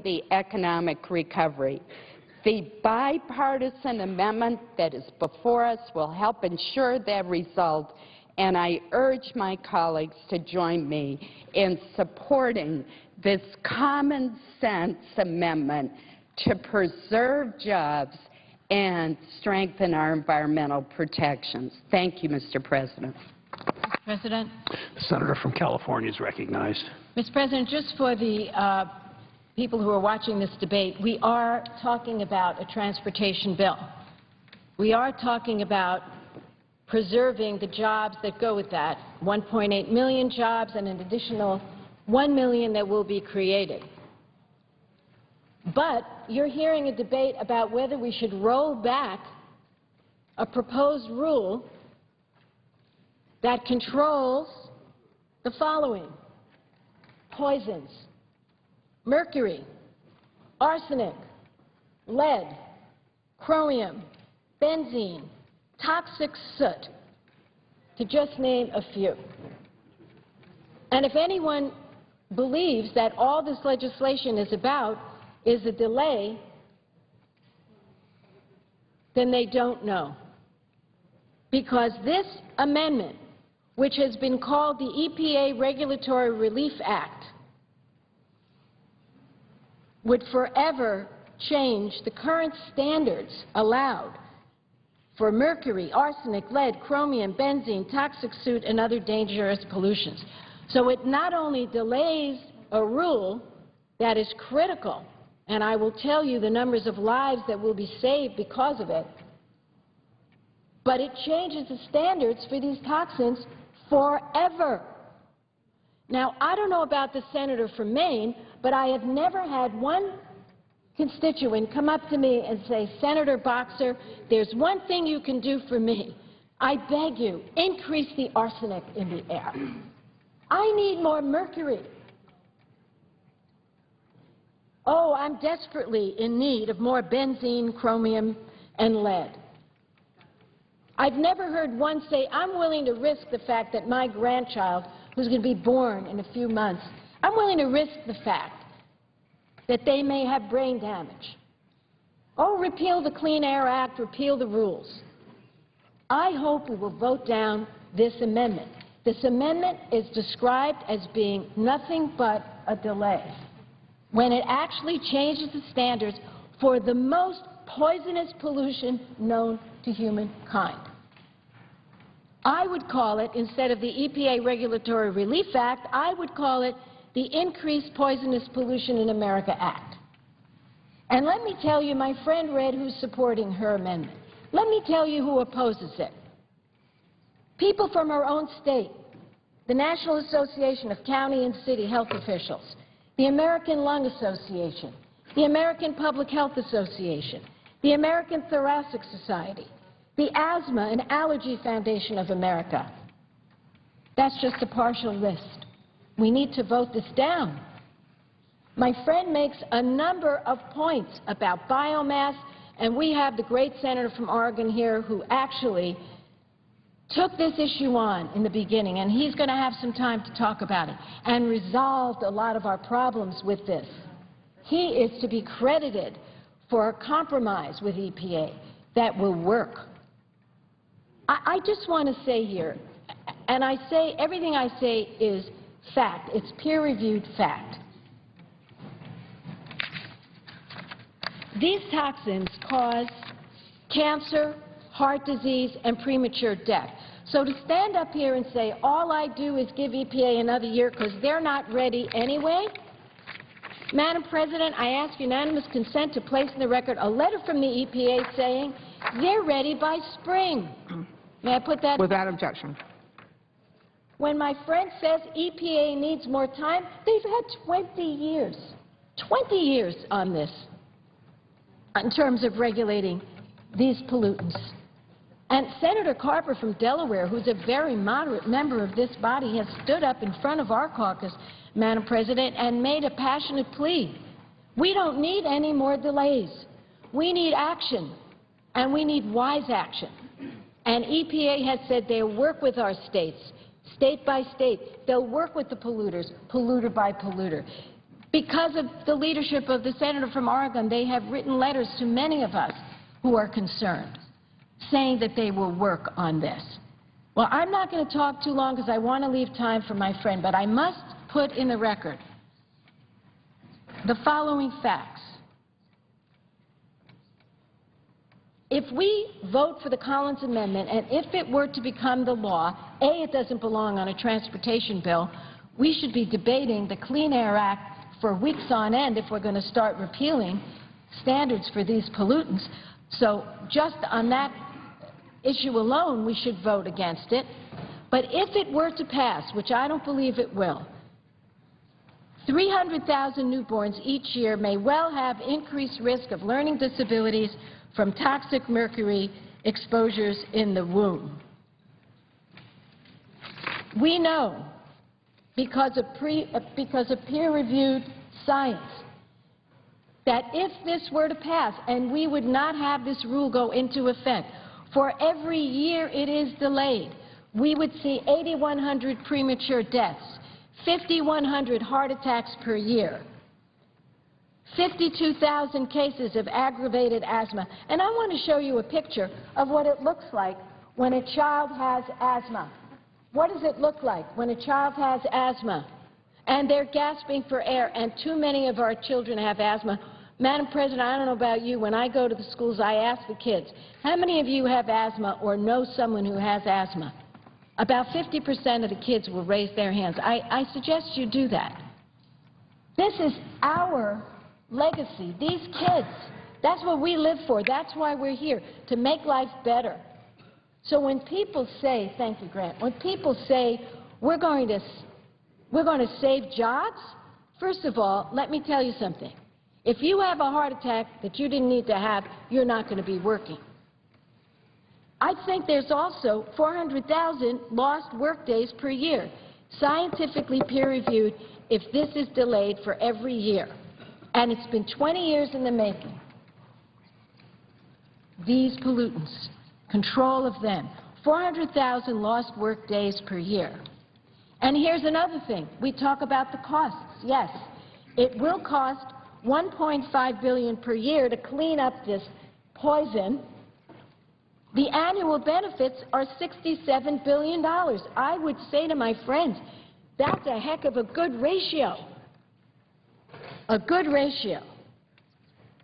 the economic recovery. The bipartisan amendment that is before us will help ensure that result, and I urge my colleagues to join me in supporting this common sense amendment to preserve jobs and strengthen our environmental protections. Thank you, Mr. President. Mr. President. The senator from California is recognized. Mr. President, just for the people who are watching this debate, we are talking about a transportation bill. We are talking about preserving the jobs that go with that, 1.8 million jobs and an additional 1 million that will be created. But you're hearing a debate about whether we should roll back a proposed rule that controls the following: poisons, mercury, arsenic, lead, chromium, benzene, toxic soot, to just name a few. And if anyone believes that all this legislation is about is a delay, then they don't know. Because this amendment, which has been called the EPA Regulatory Relief Act, would forever change the current standards allowed for mercury, arsenic, lead, chromium, benzene, toxic soot, and other dangerous pollutions. So it not only delays a rule that is critical, and I will tell you the numbers of lives that will be saved because of it, but it changes the standards for these toxins forever. Now, I don't know about the senator from Maine, but I have never had one constituent come up to me and say, Senator Boxer, there's one thing you can do for me. I beg you, increase the arsenic in the air. I need more mercury. Oh, I'm desperately in need of more benzene, chromium, and lead. I've never heard one say, I'm willing to risk the fact that my grandchild, who's going to be born in a few months, I'm willing to risk the fact that they may have brain damage. Oh, repeal the Clean Air Act, repeal the rules. I hope we will vote down this amendment. This amendment is described as being nothing but a delay, when it actually changes the standards for the most poisonous pollution known to humankind. I would call it, instead of the EPA Regulatory Relief Act, I would call it the Increased Poisonous Pollution in America Act. And let me tell you, my friend Red, who's supporting her amendment, let me tell you who opposes it. People from our own state, the National Association of County and City Health Officials, the American Lung Association, the American Public Health Association, the American Thoracic Society, the Asthma and Allergy Foundation of America. That's just a partial list. We need to vote this down. My friend makes a number of points about biomass, and we have the great senator from Oregon here who actually took this issue on in the beginning, and he's going to have some time to talk about it, and resolved a lot of our problems with this. He is to be credited for a compromise with EPA that will work. I just want to say here, and I say everything I say is fact. It's peer-reviewed fact. These toxins cause cancer, heart disease, and premature death. So to stand up here and say, all I do is give EPA another year because they're not ready anyway, Madam President, I ask unanimous consent to place in the record a letter from the EPA saying they're ready by spring. May I put that? Without objection. When my friend says EPA needs more time, they've had 20 years on this in terms of regulating these pollutants. And Senator Carper from Delaware, who's a very moderate member of this body, has stood up in front of our caucus, Madam President, and made a passionate plea. We don't need any more delays. We need action, and we need wise action. And EPA has said they'll work with our states, state by state. They'll work with the polluters, polluter by polluter. Because of the leadership of the senator from Oregon, they have written letters to many of us who are concerned, saying that they will work on this. Well, I'm not going to talk too long because I want to leave time for my friend, but I must put in the record the following facts. If we vote for the Collins Amendment, and if it were to become the law, A, it doesn't belong on a transportation bill. We should be debating the Clean Air Act for weeks on end if we're going to start repealing standards for these pollutants. So just on that issue alone, we should vote against it. But if it were to pass, which I don't believe it will, 300,000 newborns each year may well have increased risk of learning disabilities from toxic mercury exposures in the womb. We know, because of peer-reviewed science, that if this were to pass, and we would not have this rule go into effect, for every year it is delayed, we would see 8,100 premature deaths, 5,100 heart attacks per year, 52,000 cases of aggravated asthma. And I want to show you a picture of what it looks like when a child has asthma. What does it look like when a child has asthma and they're gasping for air, and too many of our children have asthma? Madam President, I don't know about you, when I go to the schools, I ask the kids, how many of you have asthma or know someone who has asthma? About 50% of the kids will raise their hands. I suggest you do that. This is our legacy. These kids, that's what we live for. That's why we're here, to make life better. So when people say, thank you, Grant, when people say we're going to save jobs, first of all, let me tell you something. If you have a heart attack that you didn't need to have, you're not going to be working. I think there's also 400,000 lost work days per year, scientifically peer-reviewed, if this is delayed for every year. And it's been 20 years in the making. These pollutants, control of them, 400,000 lost work days per year. And here's another thing. We talk about the costs. Yes, it will cost $1.5 billion per year to clean up this poison. The annual benefits are $67 billion. I would say to my friends, that's a heck of a good ratio. A good ratio.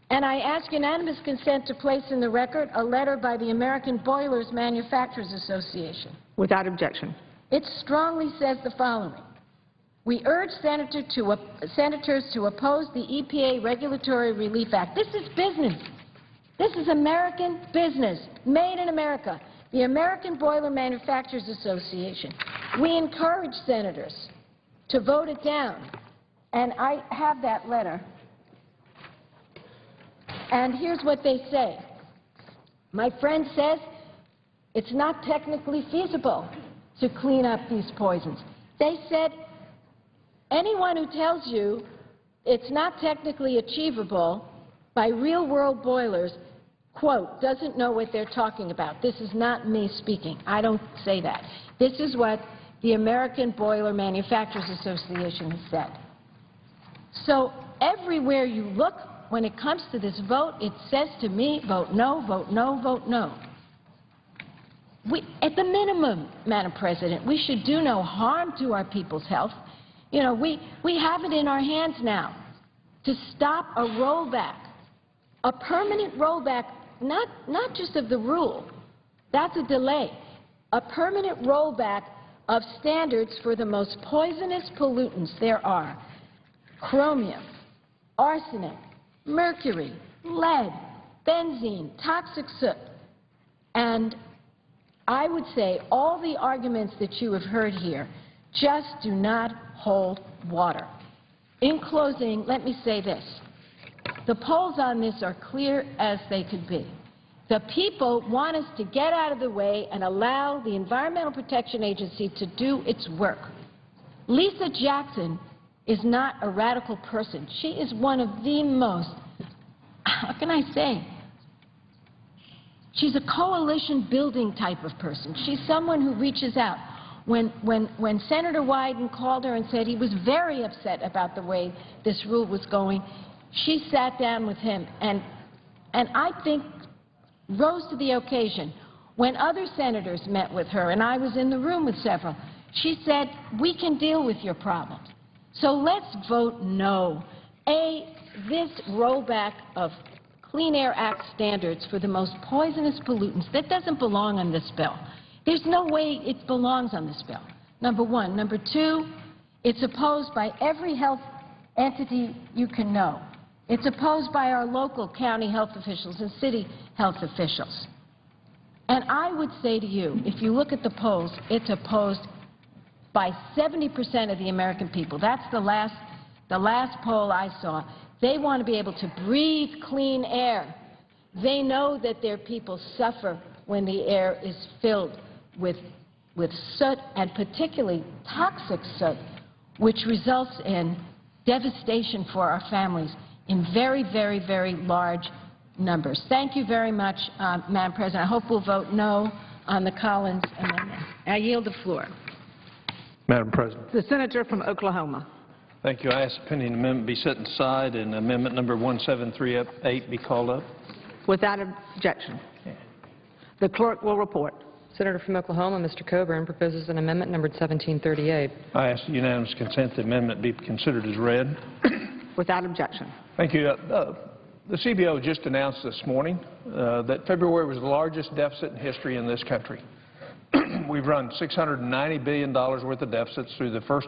And I ask unanimous consent to place in the record a letter by the American Boilers Manufacturers Association. Without objection. It strongly says the following. We urge senators to oppose the EPA Regulatory Relief Act. This is business. This is American business, made in America. The American Boiler Manufacturers Association. We encourage senators to vote it down. And I have that letter. And here's what they say. My friend says it's not technically feasible to clean up these poisons. They said anyone who tells you it's not technically achievable by real-world boilers, quote, doesn't know what they're talking about. This is not me speaking. I don't say that. This is what the American Boiler Manufacturers Association has said. So everywhere you look, when it comes to this vote, it says to me, vote no, vote no, vote no. At the minimum, Madam President, we should do no harm to our people's health. You know, we have it in our hands now to stop a rollback, a permanent rollback, not just of the rule. That's a delay. A permanent rollback of standards for the most poisonous pollutants there are. Chromium, arsenic, mercury, lead, benzene, toxic soot. And I would say all the arguments that you have heard here just do not hold water. In closing, let me say this. The polls on this are clear as they could be. The people want us to get out of the way and allow the Environmental Protection Agency to do its work. Lisa Jackson is not a radical person. She is one of the most, how can I say, she's a coalition building type of person. She's someone who reaches out. When Senator Wyden called her and said he was very upset about the way this rule was going, she sat down with him and I think rose to the occasion. When other senators met with her, and I was in the room with several, she said, we can deal with your problems. So let's vote no. This rollback of Clean Air Act standards for the most poisonous pollutants, that doesn't belong on this bill. There's no way it belongs on this bill, number one. Number two, it's opposed by every health entity you can know. It's opposed by our local county health officials and city health officials. And I would say to you, if you look at the polls, it's opposed by 70% of the American people. That's the last poll I saw. They want to be able to breathe clean air. They know that their people suffer when the air is filled with soot, and particularly toxic soot, which results in devastation for our families in very, very, very large numbers. Thank you very much, Madam President. I hope we'll vote no on the Collins amendment. I yield the floor. Madam President. The senator from Oklahoma. Thank you. I ask the pending amendment be set aside and amendment number 1738 be called up. Without objection. The clerk will report. Senator from Oklahoma, Mr. Coburn, proposes an amendment numbered 1738. I ask unanimous consent the amendment be considered as read. Without objection. Thank you. The CBO just announced this morning that February was the largest deficit in history in this country. We've run $690 billion worth of deficits through the first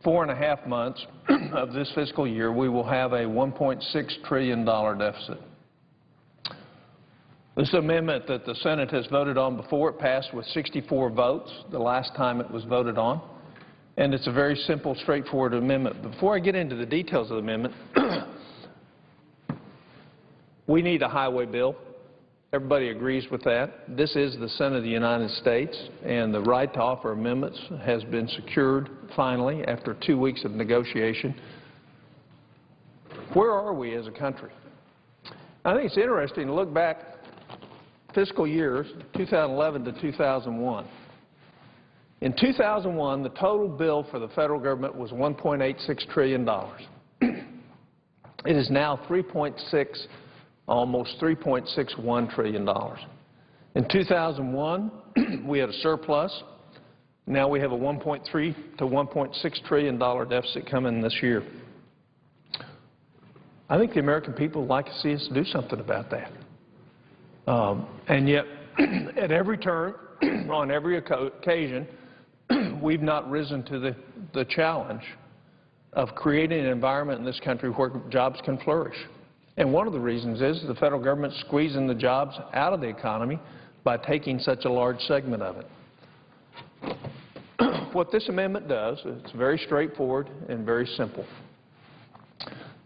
4.5 months of this fiscal year. We will have a $1.6 trillion deficit. This amendment that the Senate has voted on before, it passed with 64 votes the last time it was voted on. And it's a very simple, straightforward amendment. Before I get into the details of the amendment, we need a highway bill. Everybody agrees with that. This is the Senate of the United States, and the right to offer amendments has been secured finally after 2 weeks of negotiation. Where are we as a country? I think it's interesting to look back fiscal years 2011 to 2001. In 2001, the total bill for the federal government was $1.86 trillion. It is now almost $3.61 trillion. In 2001, we had a surplus. Now we have a $1.3 to $1.6 trillion deficit coming this year. I think the American people would like to see us do something about that. And yet, at every turn, on every occasion, we've not risen to the challenge of creating an environment in this country where jobs can flourish. And one of the reasons is the federal government squeezing the jobs out of the economy by taking such a large segment of it. What this amendment does, it's very straightforward and very simple.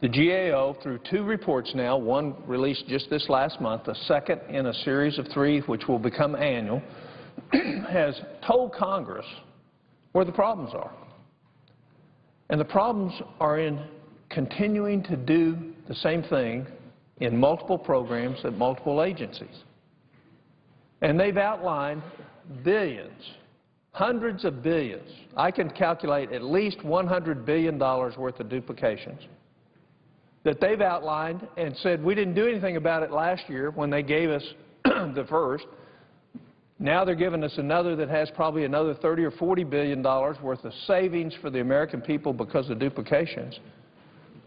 The GAO, through 2 reports now, one released just this last month, a second in a series of 3 which will become annual, has told Congress where the problems are. And the problems are in continuing to do the same thing in multiple programs at multiple agencies. And they've outlined billions, hundreds of billions. I can calculate at least $100 billion worth of duplications that they've outlined and said we didn't do anything about it last year when they gave us the first. Now they're giving us another that has probably another $30 or $40 billion worth of savings for the American people because of duplications.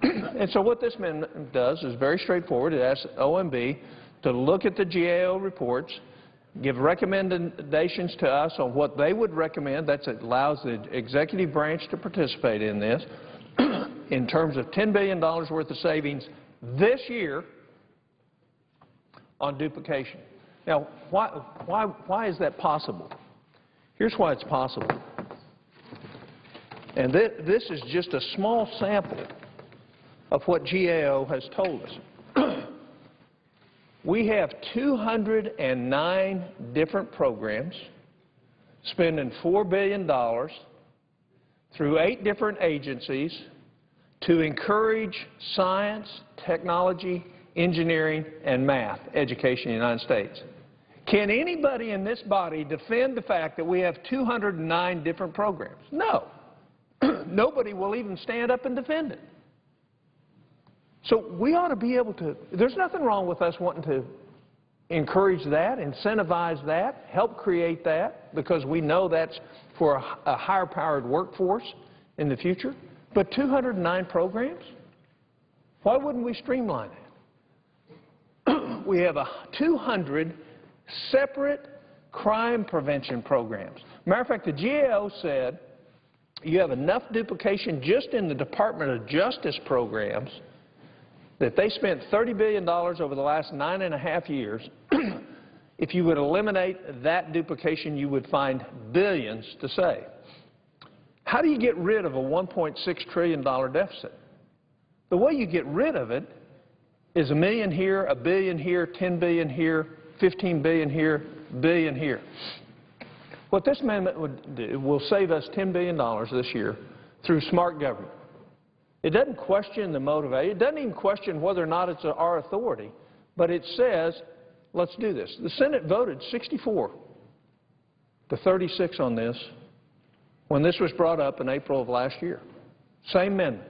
And so what this amendment does is very straightforward. It asks OMB to look at the GAO reports, give recommendations to us on what they would recommend. That allows the executive branch to participate in this in terms of $10 billion worth of savings this year on duplication. Now, why is that possible? Here's why it's possible. And this is just a small sample of what GAO has told us. We have 209 different programs spending $4 billion through 8 different agencies to encourage science, technology, engineering, and math education in the United States. Can anybody in this body defend the fact that we have 209 different programs? No. Nobody will even stand up and defend it. So we ought to be able to, there's nothing wrong with us wanting to encourage that, incentivize that, help create that, because we know that's for a higher-powered workforce in the future. But 209 programs? Why wouldn't we streamline that? We have 200 separate crime prevention programs. Matter of fact, the GAO said you have enough duplication just in the Department of Justice programs that they spent $30 billion over the last 9.5 years. If you would eliminate that duplication, you would find billions to save. How do you get rid of a $1.6 trillion deficit? The way you get rid of it is $1 million here, $1 billion here, $10 billion here, $15 billion here, $1 billion here. What this amendment would do will save us $10 billion this year through smart government. It doesn't question the motivation. It doesn't even question whether or not it's our authority, but it says, let's do this. The Senate voted 64 to 36 on this when this was brought up in April of last year. Same amendment.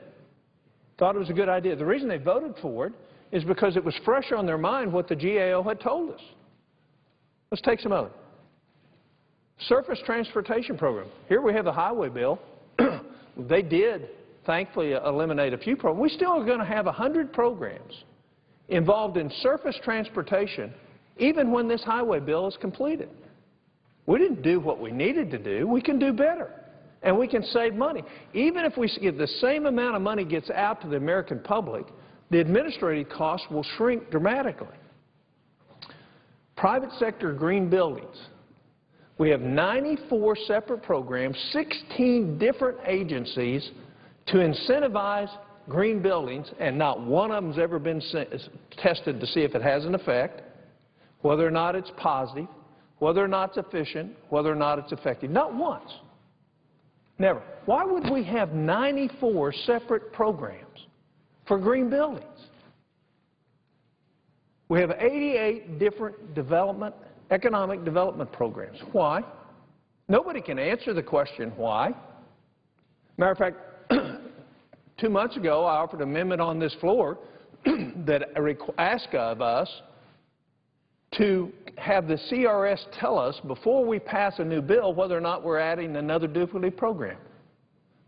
Thought it was a good idea. The reason they voted for it is because it was fresh on their mind what the GAO had told us. Let's take some of it. Surface Transportation Program. Here we have the highway bill. They did, thankfully, eliminate a few programs. We still are going to have 100 programs involved in surface transportation even when this highway bill is completed. We didn't do what we needed to do. We can do better. And we can save money. Even if the same amount of money gets out to the American public, the administrative costs will shrink dramatically. Private sector green buildings. We have 94 separate programs, 16 different agencies to incentivize green buildings, and not one of them has ever been tested to see if it has an effect, whether or not it's positive, whether or not it's efficient, whether or not it's effective. Not once. Never. Why would we have 94 separate programs for green buildings? We have 88 different economic development programs. Why? Nobody can answer the question why. Matter of fact, 2 months ago I offered an amendment on this floor that asked of us to have the CRS tell us before we pass a new bill whether or not we're adding another duplicative program.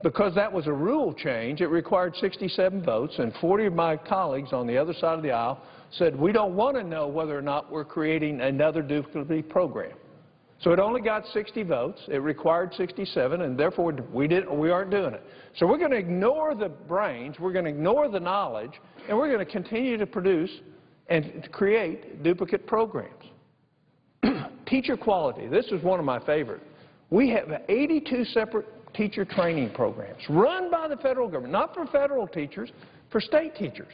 Because that was a rule change, it required 67 votes, and 40 of my colleagues on the other side of the aisle said we don't want to know whether or not we're creating another duplicative program. So it only got 60 votes. It required 67, and therefore we aren't doing it. So we're going to ignore the brains, we're going to ignore the knowledge, and we're going to continue to produce and to create duplicate programs. Teacher quality. This is one of my favorites. We have 82 separate teacher training programs run by the federal government, not for federal teachers, for state teachers.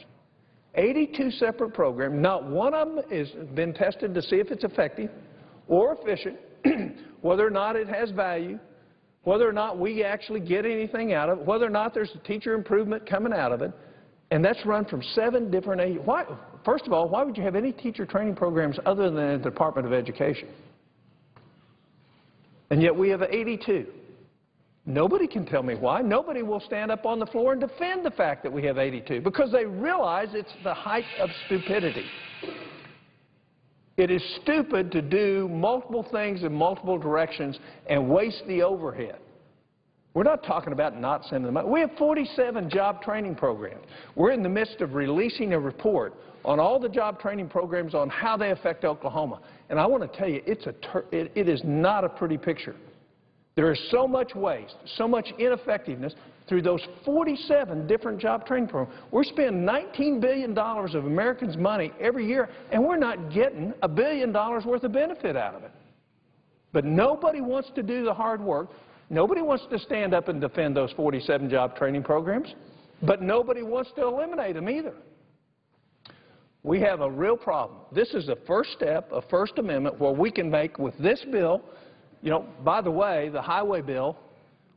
82 separate programs. Not one of them has been tested to see if it's effective or efficient, whether or not it has value, whether or not we actually get anything out of it, whether or not there's a teacher improvement coming out of it. And that's run from 7 different agencies. First of all, why would you have any teacher training programs other than the Department of Education? And yet we have 82. Nobody can tell me why. Nobody will stand up on the floor and defend the fact that we have 82 because they realize it's the height of stupidity. It is stupid to do multiple things in multiple directions and waste the overhead. We're not talking about not sending them out. We have 47 job training programs. We're in the midst of releasing a report on all the job training programs on how they affect Oklahoma. And I want to tell you, it is not a pretty picture. There is so much waste, so much ineffectiveness through those 47 different job training programs. We're spending $19 billion of Americans' money every year, and we're not getting $1 billion worth of benefit out of it. But nobody wants to do the hard work. Nobody wants to stand up and defend those 47 job training programs, but nobody wants to eliminate them either. We have a real problem. This is the first step, a First Amendment, where we can make with this bill. You know, by the way, the highway bill,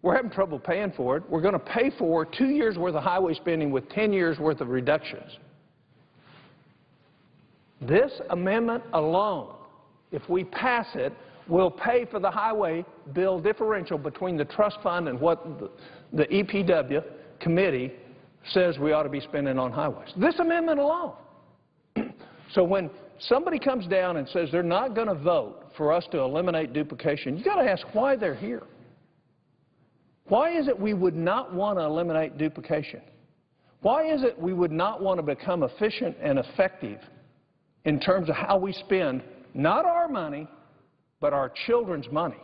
we're having trouble paying for it. We're going to pay for 2 years' worth of highway spending with 10 years' worth of reductions. This amendment alone if we pass it, will pay for the highway bill differential between the trust fund and what the EPW committee says we ought to be spending on highways. This amendment alone. So when somebody comes down and says they're not going to vote for us to eliminate duplication, you've got to ask why they're here. Why is it we would not want to eliminate duplication? Why is it we would not want to become efficient and effective in terms of how we spend not our money, but our children's money?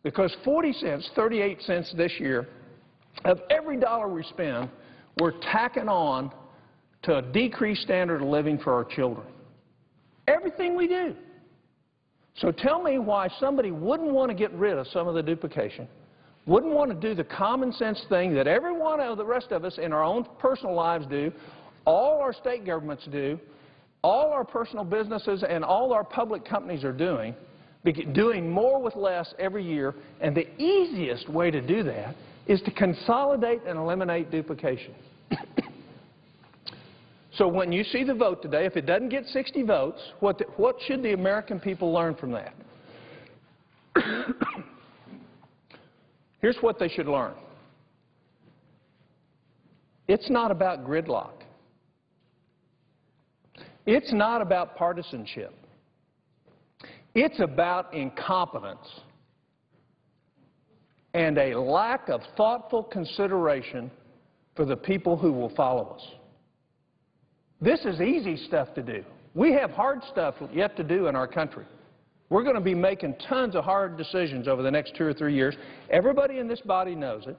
Because 40 cents, 38 cents this year, of every dollar we spend, we're tacking on to a decreased standard of living for our children. Everything we do. So tell me why somebody wouldn't want to get rid of some of the duplication, wouldn't want to do the common sense thing that every one of the rest of us in our own personal lives do, all our state governments do, all our personal businesses and all our public companies are doing more with less every year, and the easiest way to do that is to consolidate and eliminate duplication. So when you see the vote today, if it doesn't get 60 votes, what should the American people learn from that? Here's what they should learn. It's not about gridlock. It's not about partisanship. It's about incompetence and a lack of thoughtful consideration for the people who will follow us. This is easy stuff to do. We have hard stuff yet to do in our country. We're going to be making tons of hard decisions over the next 2 or 3 years. Everybody in this body knows it.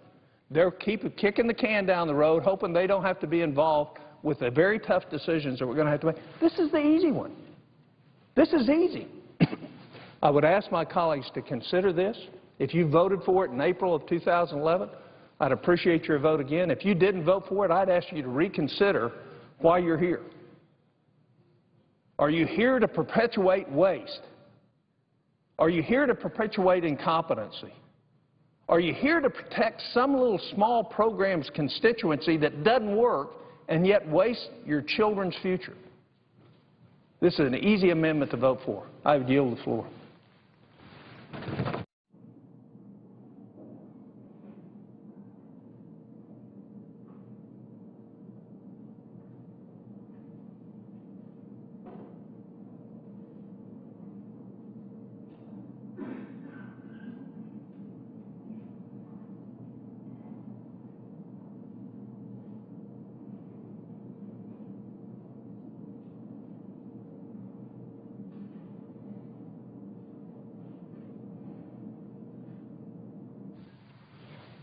They're kicking the can down the road, hoping they don't have to be involved with the very tough decisions that we're going to have to make. This is the easy one. This is easy. I would ask my colleagues to consider this. If you voted for it in April of 2011, I'd appreciate your vote again. If you didn't vote for it, I'd ask you to reconsider why you're here. Are you here to perpetuate waste? Are you here to perpetuate incompetency? Are you here to protect some little small program's constituency that doesn't work and yet waste your children's future? This is an easy amendment to vote for. I would yield the floor.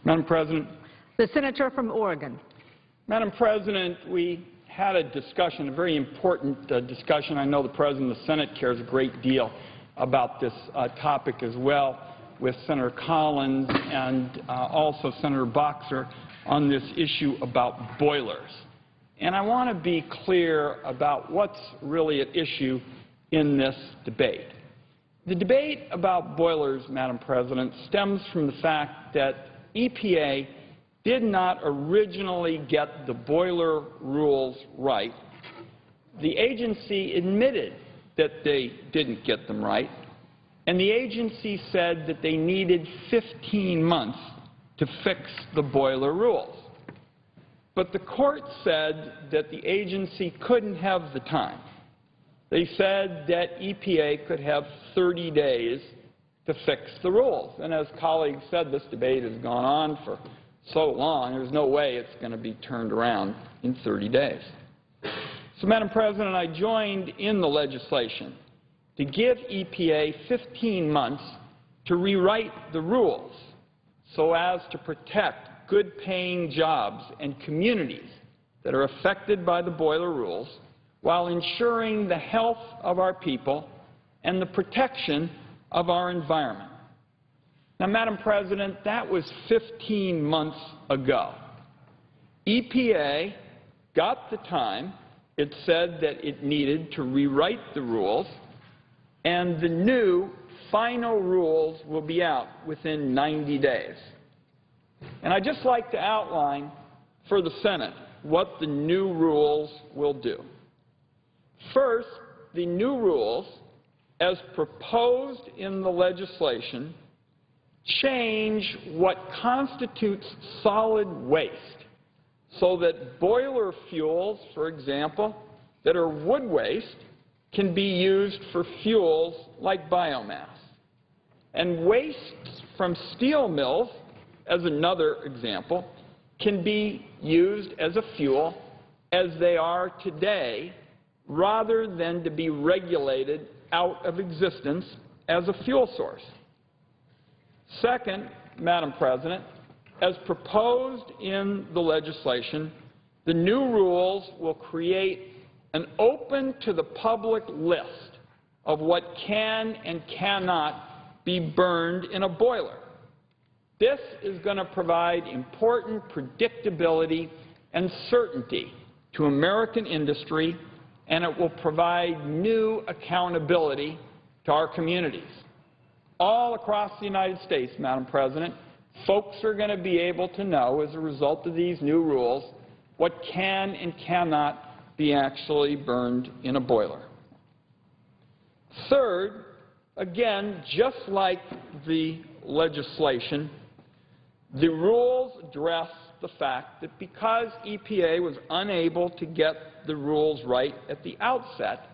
Madam President. The Senator from Oregon. Madam President, we had a discussion, a very important discussion. I know the President of the Senate cares a great deal about this topic as well, with Senator Collins and also Senator Boxer on this issue about boilers. And I want to be clear about what's really at issue in this debate. The debate about boilers, Madam President, stems from the fact that EPA did not originally get the boiler rules right. The agency admitted that they didn't get them right, and the agency said that they needed 15 months to fix the boiler rules. But the court said that the agency couldn't have the time. They said that EPA could have 30 days to fix the rules. And as colleagues said, this debate has gone on for so long, there's no way it's going to be turned around in 30 days. So, Madam President, I joined in the legislation to give EPA 15 months to rewrite the rules so as to protect good-paying jobs and communities that are affected by the boiler rules while ensuring the health of our people and the protection of our environment. Now, Madam President, that was 15 months ago. EPA got the time. It said that it needed to rewrite the rules, and the new final rules will be out within 90 days. And I'd just like to outline for the Senate what the new rules will do. First, the new rules as proposed in the legislation, change what constitutes solid waste so that boiler fuels, for example, that are wood waste can be used for fuels like biomass. And waste from steel mills, as another example, can be used as a fuel as they are today, rather than to be regulated out of existence as a fuel source. Second, Madam President, as proposed in the legislation, the new rules will create an open to the public list of what can and cannot be burned in a boiler. This is going to provide important predictability and certainty to American industry, and it will provide new accountability to our communities. All across the United States, Madam President, folks are going to be able to know, as a result of these new rules, what can and cannot be actually burned in a boiler. Third, again, just like the legislation, the rules address the fact that because EPA was unable to get the rules right at the outset,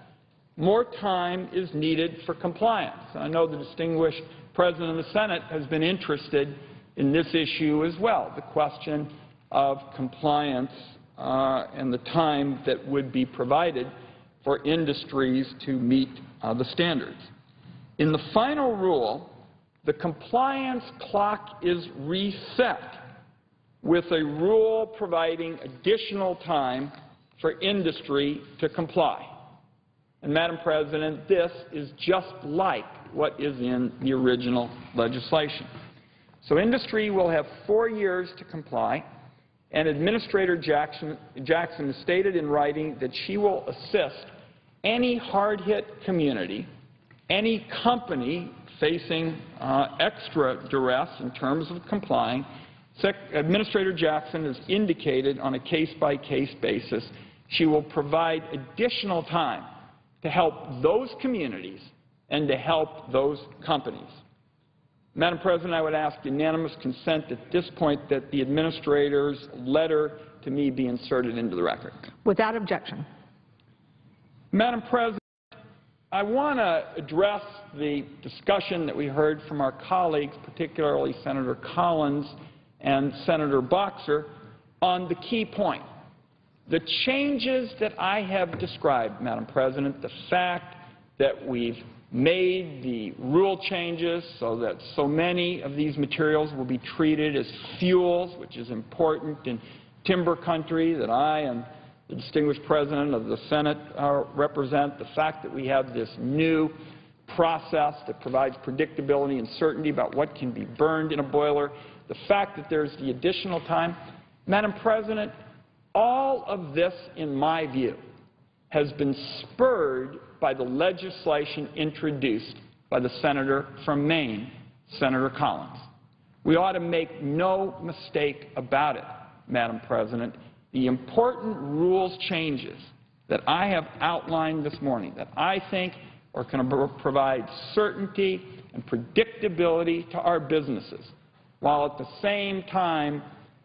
more time is needed for compliance. I know the distinguished President of the Senate has been interested in this issue as well, the question of compliance and the time that would be provided for industries to meet the standards. In the final rule, the compliance clock is reset with a rule providing additional time for industry to comply. And, Madam President, this is just like what is in the original legislation. So industry will have 4 years to comply, and Administrator Jackson has stated in writing that she will assist any hard-hit community, any company facing extra duress in terms of complying. Administrator Jackson has indicated on a case-by-case basis she will provide additional time to help those communities and to help those companies. Madam President, I would ask unanimous consent at this point that the Administrator's letter to me be inserted into the record. Without objection. Madam President, I want to address the discussion that we heard from our colleagues, particularly Senator Collins and Senator Boxer, on the key point. The changes that I have described, Madam President, the fact that we've made the rule changes so that so many of these materials will be treated as fuels, which is important in timber country that I and the distinguished President of the Senate represent, the fact that we have this new process that provides predictability and certainty about what can be burned in a boiler, the fact that there's the additional time. Madam President, all of this, in my view, has been spurred by the legislation introduced by the senator from Maine, Senator Collins. We ought to make no mistake about it, Madam President. The important rules changes that I have outlined this morning that I think are going to provide certainty and predictability to our businesses, while at the same time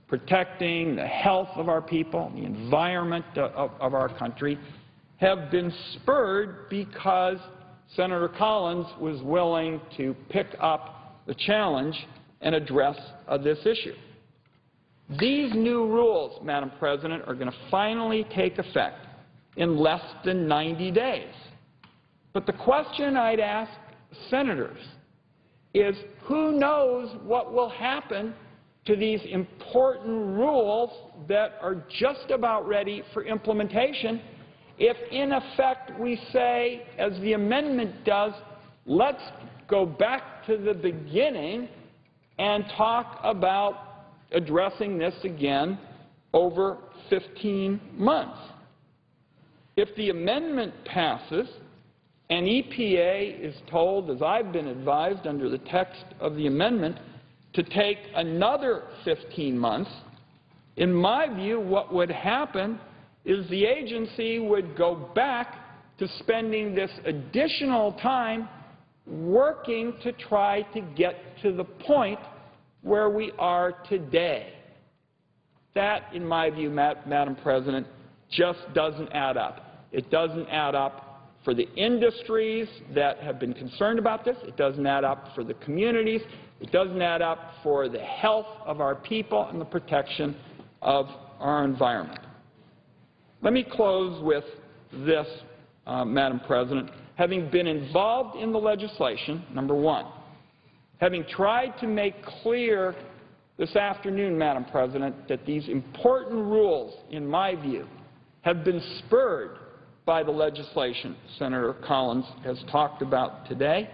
protecting the health of our people, the environment of our country, have been spurred because Senator Collins was willing to pick up the challenge and address this issue. These new rules, Madam President, are going to finally take effect in less than 90 days. But the question I'd ask senators is, who knows what will happen to these important rules that are just about ready for implementation if, in effect, we say, as the amendment does, let's go back to the beginning and talk about addressing this again over 15 months. If the amendment passes and EPA is told, as I've been advised under the text of the amendment, to take another 15 months, in my view, what would happen is the agency would go back to spending this additional time working to try to get to the point where we are today. That, in my view, Madam President, just doesn't add up. It doesn't add up for the industries that have been concerned about this. It doesn't add up for the communities. It doesn't add up for the health of our people and the protection of our environment. Let me close with this, Madam President. Having been involved in the legislation, number one, having tried to make clear this afternoon, Madam President, that these important rules, in my view, have been spurred by the legislation Senator Collins has talked about today,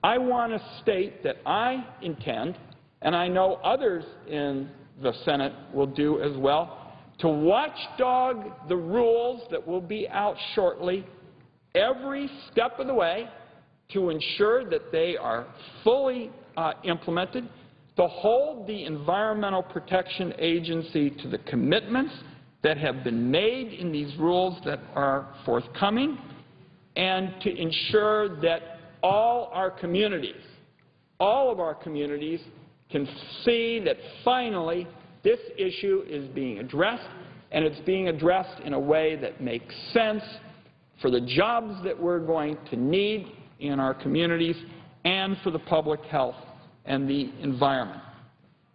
I want to state that I intend, and I know others in the Senate will do as well, to watchdog the rules that will be out shortly every step of the way to ensure that they are fully implemented, to hold the Environmental Protection Agency to the commitments that have been made in these rules that are forthcoming, and to ensure that all of our communities can see that finally this issue is being addressed, and it's being addressed in a way that makes sense for the jobs that we're going to need in our communities and for the public health and the environment.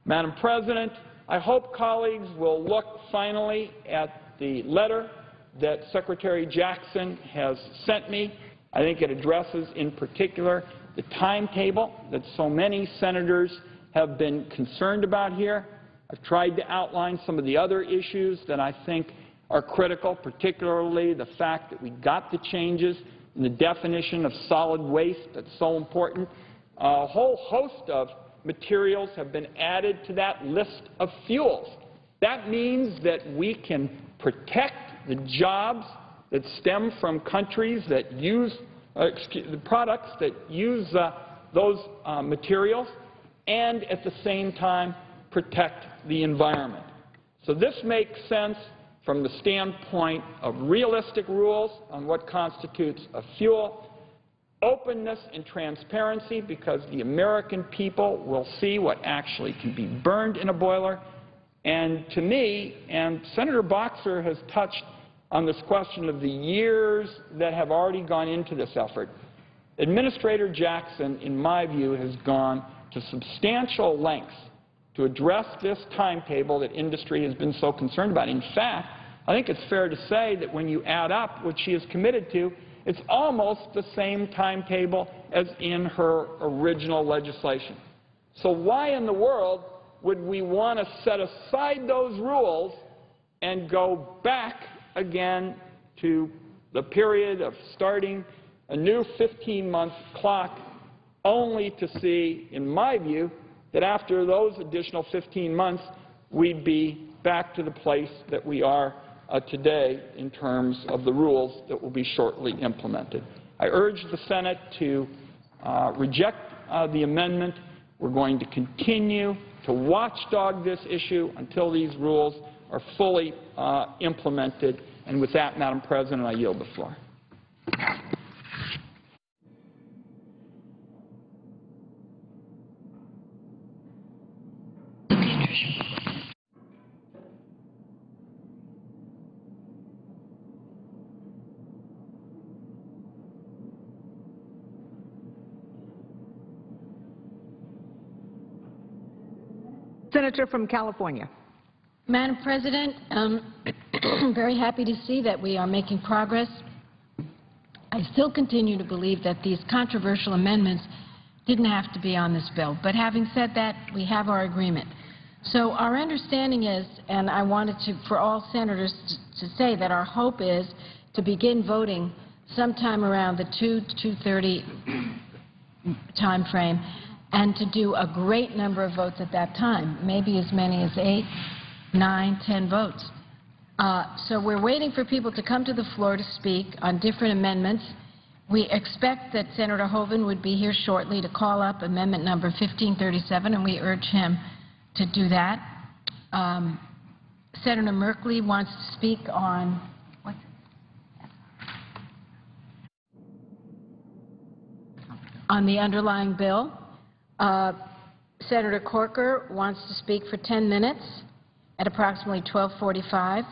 Madam President, I hope colleagues will look finally at the letter that Secretary Jackson has sent me. I think it addresses in particular the timetable that so many senators have been concerned about here. I've tried to outline some of the other issues that I think are critical, particularly the fact that we got the changes in the definition of solid waste that's so important. A whole host of materials have been added to that list of fuels. That means that we can protect the jobs that stem from countries that use the products that use those materials, and at the same time protect the environment. So this makes sense from the standpoint of realistic rules on what constitutes a fuel, openness and transparency because the American people will see what actually can be burned in a boiler. And to me, and Senator Boxer has touched on this question of the years that have already gone into this effort, Administrator Jackson, in my view, has gone to substantial lengths to address this timetable that industry has been so concerned about. In fact, I think it's fair to say that when you add up what she is committed to, it's almost the same timetable as in her original legislation. So why in the world would we want to set aside those rules and go back again to the period of starting a new 15-month clock only to see, in my view, that after those additional 15 months, we'd be back to the place that we are today in terms of the rules that will be shortly implemented. I urge the Senate to reject the amendment. We're going to continue to watchdog this issue until these rules are fully implemented. And with that, Madam President, I yield the floor. Senator from California. Madam President, I'm very happy to see that we are making progress. I still continue to believe that these controversial amendments didn't have to be on this bill. But having said that, we have our agreement. So our understanding is, and I wanted to, for all senators to say that our hope is to begin voting sometime around the 2:30 time frame, and to do a great number of votes at that time, maybe as many as 8, 9, 10 votes. So we're waiting for people to come to the floor to speak on different amendments. We expect that Senator Hoeven would be here shortly to call up amendment number 1537, and we urge him to do that. Senator Merkley wants to speak on On the underlying bill, Senator Corker wants to speak for 10 minutes at approximately 12:45.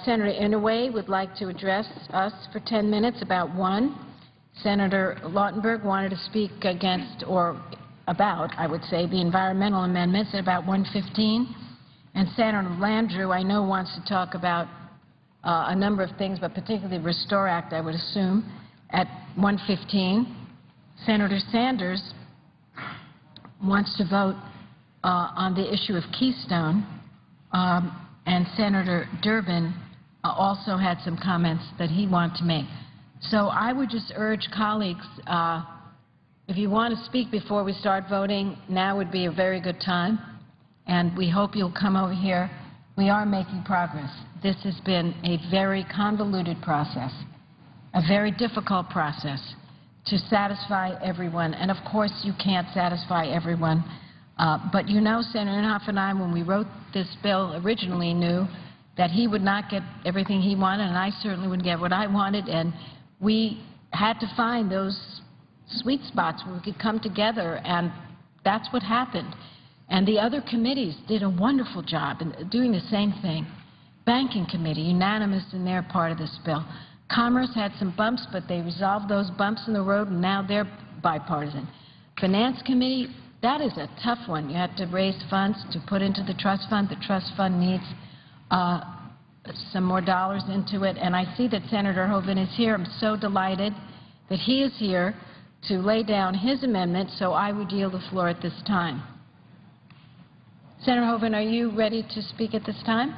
Senator Inouye would like to address us for 10 minutes, about 1. Senator Lautenberg wanted to speak against, or about, I would say, the environmental amendments at about 1:15. And Senator Landrieu, I know, wants to talk about a number of things, but particularly the Restore Act, I would assume, at 1:15. Senator Sanders wants to vote on the issue of Keystone, and Senator Durbin also had some comments that he wanted to make. So I would just urge colleagues, if you want to speak before we start voting, now would be a very good time, and we hope you'll come over here. We are making progress. This has been a very convoluted process, a very difficult process to satisfy everyone. And of course, you can't satisfy everyone. But you know, Senator Inhofe and I, when we wrote this bill, originally knew that he would not get everything he wanted, and I certainly wouldn't get what I wanted. And we had to find those sweet spots where we could come together, and that's what happened. And the other committees did a wonderful job in doing the same thing. Banking Committee, unanimous in their part of this bill. Commerce had some bumps, but they resolved those bumps in the road, and now they're bipartisan. Finance Committee, that is a tough one. You have to raise funds to put into the trust fund. The trust fund needs some more dollars into it. And I see that Senator Hoeven is here. I'm so delighted that he is here to lay down his amendment, so I would yield the floor at this time. Senator Hoeven, are you ready to speak at this time?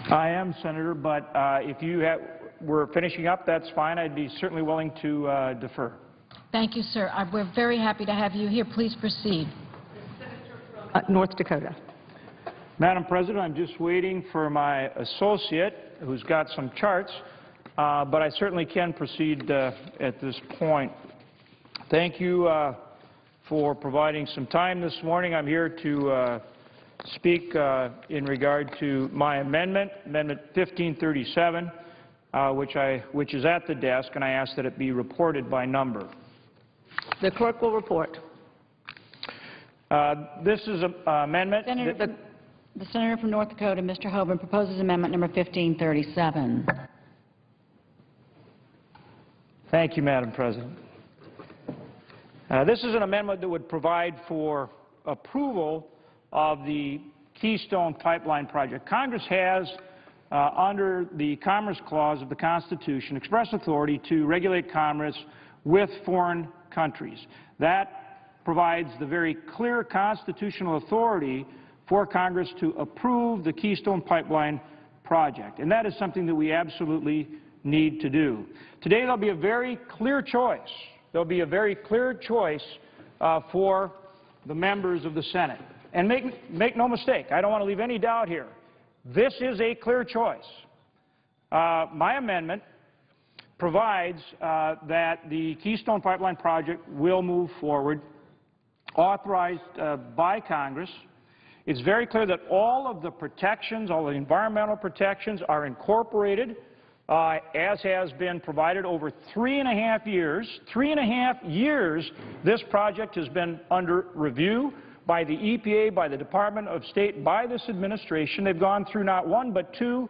I am, Senator, but if you were finishing up, that's fine. I'd be certainly willing to defer. Thank you, sir. We're very happy to have you here. Please proceed. North Dakota. Madam President, I'm just waiting for my associate, who's got some charts, but I certainly can proceed at this point. Thank you for providing some time this morning. I'm here to speak in regard to my amendment, Amendment 1537, which is at the desk, and I ask that it be reported by number. The clerk will report. This is an amendment. The Senator from North Dakota, Mr. Hoeven, proposes amendment number 1537. Thank you, Madam President. This is an amendment that would provide for approval of the Keystone Pipeline project. Congress has, under the Commerce Clause of the Constitution, express authority to regulate commerce with foreign countries. That provides the very clear constitutional authority for Congress to approve the Keystone Pipeline project, and that is something that we absolutely need to do. Today there will be a very clear choice. There will be a very clear choice for the members of the Senate. And make no mistake, I don't want to leave any doubt here. This is a clear choice. My amendment provides that the Keystone Pipeline project will move forward, authorized by Congress. It's very clear that all of the protections, all the environmental protections are incorporated, as has been provided over 3.5 years. 3.5 years this project has been under review by the EPA, by the Department of State, by this administration. They've gone through not one but two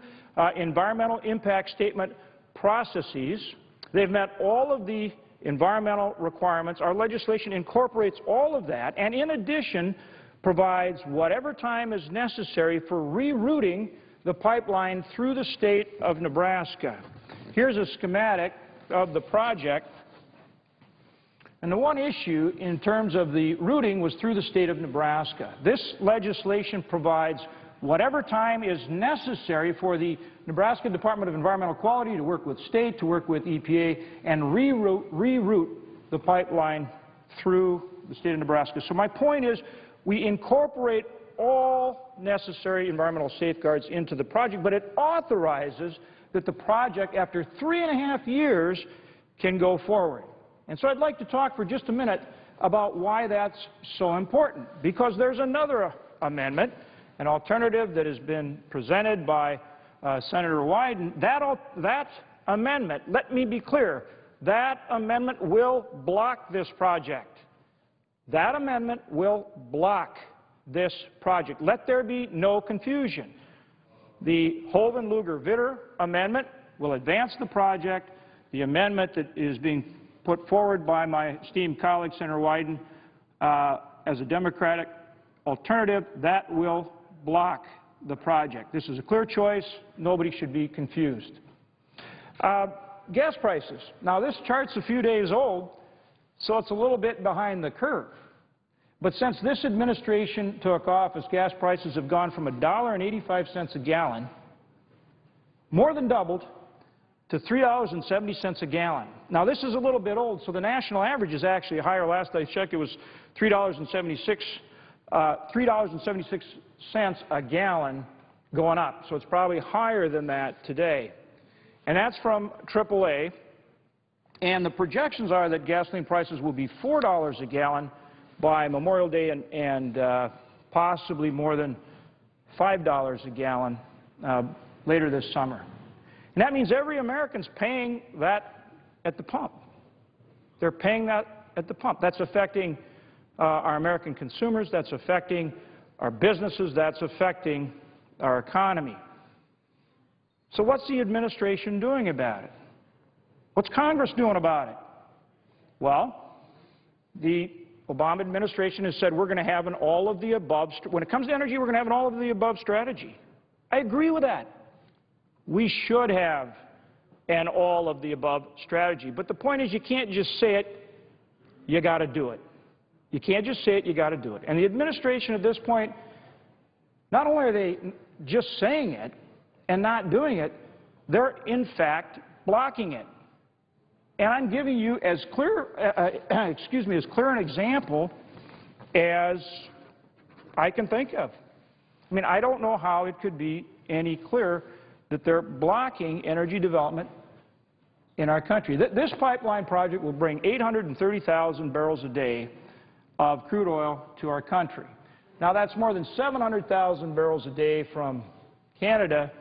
environmental impact statement processes. They've met all of the environmental requirements. Our legislation incorporates all of that, and in addition provides whatever time is necessary for rerouting the pipeline through the state of Nebraska. Here's a schematic of the project. And the one issue in terms of the routing was through the state of Nebraska. This legislation provides whatever time is necessary for the Nebraska Department of Environmental Quality to work with state, to work with EPA, and reroute the pipeline through the state of Nebraska. So my point is, we incorporate all necessary environmental safeguards into the project, but it authorizes that the project, after 3.5 years, can go forward. And so I'd like to talk for just a minute about why that's so important, because there's another amendment, an alternative that has been presented by Senator Wyden, that amendment, let me be clear, that amendment will block this project. That amendment will block this project. Let there be no confusion. The Hoeven-Lugar-Vitter amendment will advance the project. The amendment that is being put forward by my esteemed colleague, Senator Wyden, as a Democratic alternative, that will block the project. This is a clear choice. Nobody should be confused. Gas prices. Now, this chart's a few days old, so it's a little bit behind the curve. But since this administration took office, gas prices have gone from $1.85 a gallon, more than doubled, to $3.70 a gallon. Now, this is a little bit old, so the national average is actually higher. Last I checked, it was $3.76 a gallon going up. So it's probably higher than that today. And that's from AAA. And the projections are that gasoline prices will be $4 a gallon by Memorial Day and possibly more than $5 a gallon later this summer. And that means every American's paying that at the pump. They're paying that at the pump. That's affecting our American consumers. That's affecting our businesses. That's affecting our economy. So what's the administration doing about it? What's Congress doing about it? Well, the Obama administration has said we're going to have an all-of-the-above, when it comes to energy, we're going to have an all-of-the-above strategy. I agree with that. We should have an all-of-the-above strategy. But the point is you can't just say it, you got to do it. You can't just say it, you got to do it. And the administration at this point, not only are they just saying it and not doing it, they're in fact blocking it. And I'm giving you as clear, as clear an example as I can think of. I mean, I don't know how it could be any clearer that they're blocking energy development in our country. This pipeline project will bring 830,000 barrels a day of crude oil to our country. Now, that's more than 700,000 barrels a day from Canada,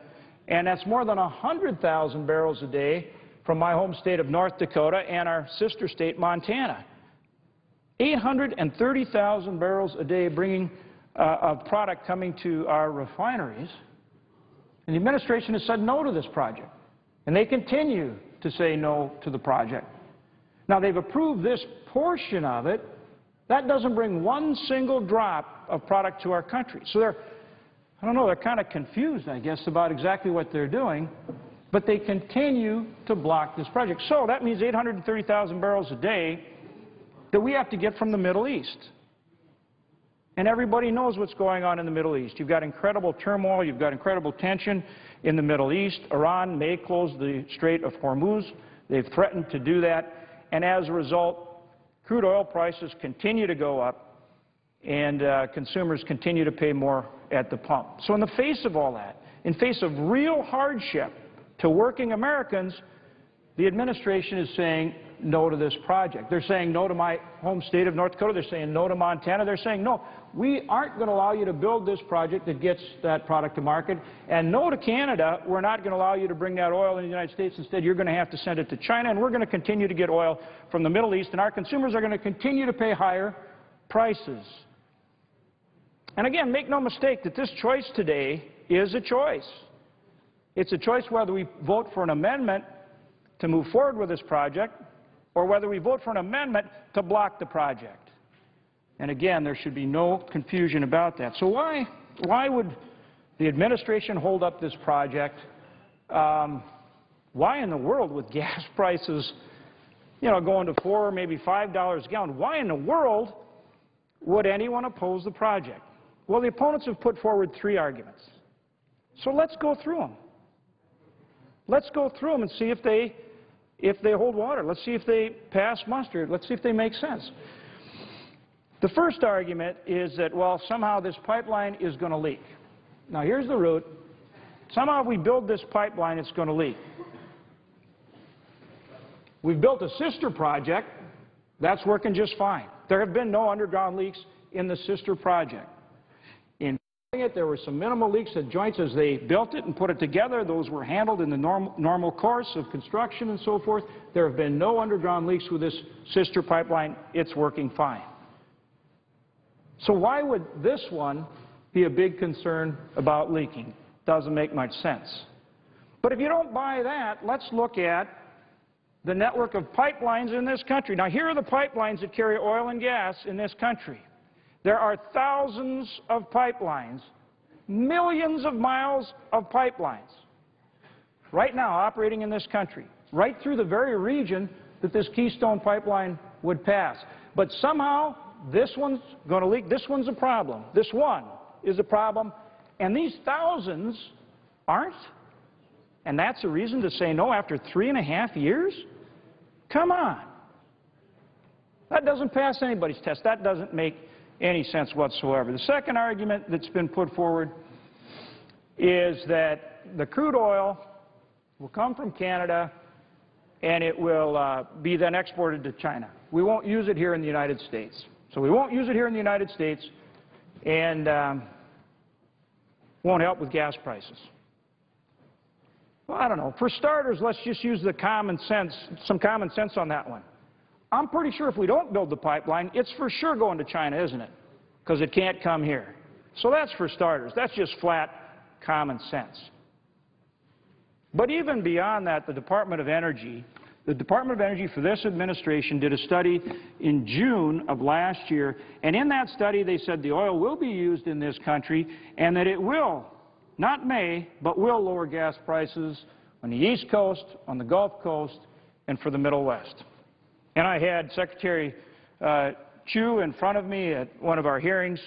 and that's more than 100,000 barrels a day from my home state of North Dakota and our sister state, Montana. 830,000 barrels a day bringing of product coming to our refineries. And the administration has said no to this project. And they continue to say no to the project. Now, they've approved this portion of it. That doesn't bring one single drop of product to our country. So they're, I don't know, they're kind of confused, I guess, about exactly what they're doing. But they continue to block this project. So that means 830,000 barrels a day that we have to get from the Middle East. And everybody knows what's going on in the Middle East. You've got incredible turmoil. You've got incredible tension in the Middle East. Iran may close the Strait of Hormuz. They've threatened to do that. And as a result, crude oil prices continue to go up, and consumers continue to pay more at the pump. So in the face of all that, in face of real hardship to working Americans, the administration is saying no to this project. They're saying no to my home state of North Dakota. They're saying no to Montana. They're saying no, we aren't going to allow you to build this project that gets that product to market. And no to Canada, we're not going to allow you to bring that oil in the United States. Instead, you're going to have to send it to China, and we're going to continue to get oil from the Middle East, and our consumers are going to continue to pay higher prices. And again, make no mistake that this choice today is a choice. It's a choice whether we vote for an amendment to move forward with this project or whether we vote for an amendment to block the project. And again, there should be no confusion about that. So why would the administration hold up this project? Why in the world, with gas prices, going to $4, maybe $5 a gallon, why in the world would anyone oppose the project? Well, the opponents have put forward three arguments. So let's go through them. Let's go through them and see if they hold water. Let's see if they pass muster. Let's see if they make sense. The first argument is that, well, somehow this pipeline is going to leak. Now, here's the root. Somehow if we build this pipeline, it's going to leak. We've built a sister project. That's working just fine. There have been no underground leaks in the sister project. In it. There were some minimal leaks at joints as they built it and put it together. Those were handled in the normal course of construction and so forth. There have been no underground leaks with this sister pipeline. It's working fine. So why would this one be a big concern about leaking? Doesn't make much sense. But if you don't buy that, let's look at the network of pipelines in this country. Now, here are the pipelines that carry oil and gas in this country. There are thousands of pipelines, millions of miles of pipelines right now operating in this country, right through the very region that this Keystone pipeline would pass. But somehow, this one's going to leak. This one's a problem. This one is a problem. And these thousands aren't? And that's a reason to say no after 3.5 years? Come on. That doesn't pass anybody's test. That doesn't make any sense whatsoever. The second argument that's been put forward is that the crude oil will come from Canada and it will be then exported to China. We won't use it here in the United States. So we won't use it here in the United States and won't help with gas prices. Well, I don't know. For starters, let's just use some common sense on that one. I'm pretty sure if we don't build the pipeline, it's for sure going to China, isn't it? Because it can't come here. So that's for starters. That's just flat common sense. But even beyond that, the Department of Energy for this administration did a study in June of last year, and in that study they said the oil will be used in this country and that it will, not may, but will lower gas prices on the East Coast, on the Gulf Coast, and for the Middle West. And I had Secretary Chu in front of me at one of our hearings,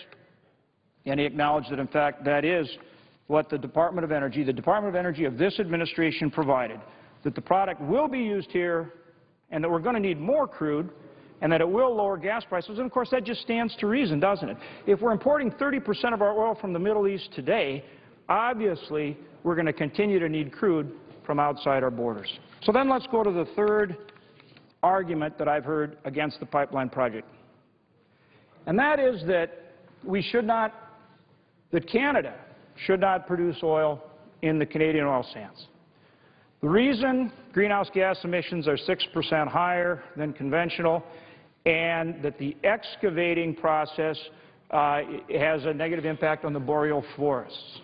and he acknowledged that, in fact, that is what the Department of Energy of this administration provided, that the product will be used here and that we're going to need more crude and that it will lower gas prices. And, of course, that just stands to reason, doesn't it? If we're importing 30% of our oil from the Middle East today, obviously we're going to continue to need crude from outside our borders. So then let's go to the third argument that I've heard against the pipeline project. And that is that Canada should not produce oil in the Canadian oil sands. The reason greenhouse gas emissions are 6% higher than conventional and that the excavating process has a negative impact on the boreal forests.